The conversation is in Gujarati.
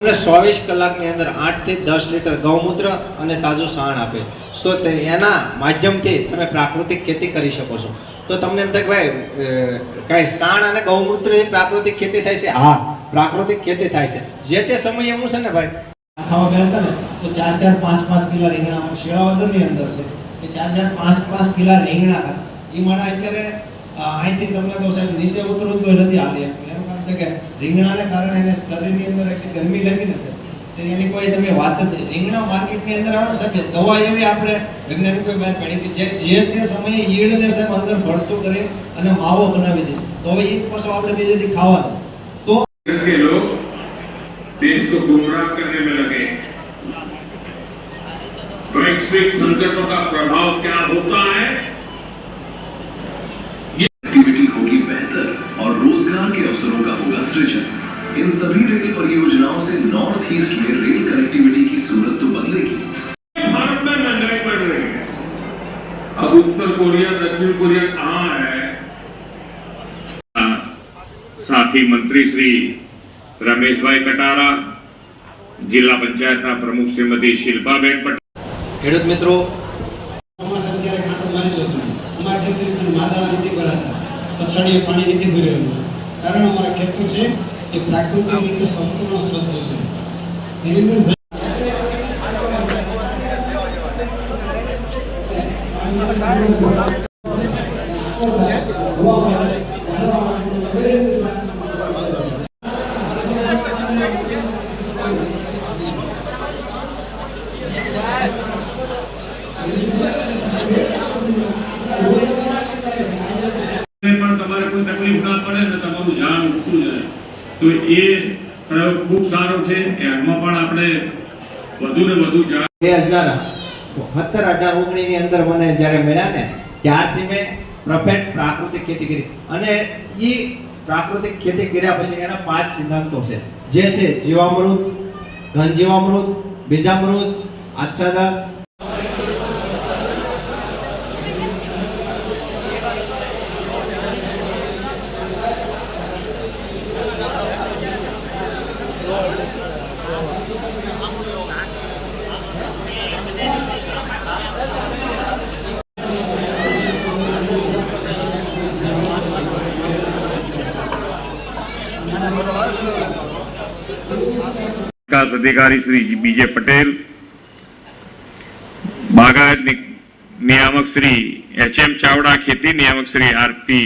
24 કલાકની અંદર 8 થી 10 લીટર ગૌમૂત્ર અને તાજું સાણ આપે. સો એના માધ્યમથી તમે પ્રાકૃતિક ખેતી કરી શકો છો. તો તમને એમ થાય કે ભાઈ કાંઈ સાણ અને ગૌમૂત્રથી પ્રાકૃતિક ખેતી થાય છે? હા, પ્રાકૃતિક ખેતી થાય છે. જે તે સમયે હું છે ને ભાઈ ખાવા ગયા હતા ને તો 4-4, 5-5 કિલા રીંગણા શિયાળાની અંદર છે એ 4-4, 5-5 કિલા રીંગણા હતા. એ મારા અત્યારે અહીંથી તમને તો સાહેબ નીચે ઉતરવું તો નથી હાલી એમ. એનું કારણ છે કે રીંગણાને કારણે એને શરીરની અંદર એટલી ગરમી લાગી ને તો એની કોઈ તમે વાત જ નહીં. રીંગણા માર્કેટની અંદર આવે સાહેબ દવા એવી આપણે વૈજ્ઞાનિકોએ બહાર પાડી કે જે તે સમયે ઈયળને સાહેબ અંદર ભળતું કરી અને માવો બનાવી દે. તો હવે એ પાછો આપણે બીજેથી ખાવાનું તો के लोग देश को गुमराह करने में लगे। वैश्विक संकटों का प्रभाव क्या होता है? एक्टिविटी होगी बेहतर और रोजगार के अवसरों का होगा सृजन। इन सभी रेल परियोजनाओं से नॉर्थ ईस्ट में रेल कनेक्टिविटी की सूरत तो बदलेगी। भारत में महंगाई बढ़ रही है। अब उत्तर कोरिया दक्षिण कोरिया कहाँ है? साथी मंत्री श्री रमेश भाई कटारा, जिला पंचायत प्रमुख श्रीमती शिल्पाबेन पटेल। ખેડૂત મિત્રો, ચોમાસા ત્યારે કાંટો મારી જતો અમારા ખેતર માદાળા નથી ભરાતા, પછાડીએ પાણી નથી ભરેલું. કારણ અમારા ખેતર છે એ પ્રાકૃતિક રીતે સંપૂર્ણ સ્વચ્છ છે. એની અંદર પણ તમારે કોઈ તકલીફ ના પડે ને તમારું ધ્યાન ઉઠતું જાય તો એ પ્રયોગ ખૂબ સારો છે. એમાં પણ આપણે વધુ ને વધુ 2017-18-19 ની અંદર મને જ્યારે મળ્યા ને ત્યારથી મેં પરફેક્ટ પ્રાકૃતિક ખેતી કરી. અને એ પ્રાકૃતિક ખેતી કર્યા પછી એના 5 સિદ્ધાંતો છે, જે છે જીવામૃત, ઘન જીવામૃત, બીજામૃત, આચ્છાદન. विकास अधिकारी श्री बीजे पटेल, बागायत नियामक श्री एच.एम. चावड़ा, खेती नियामक श्री आर.पी.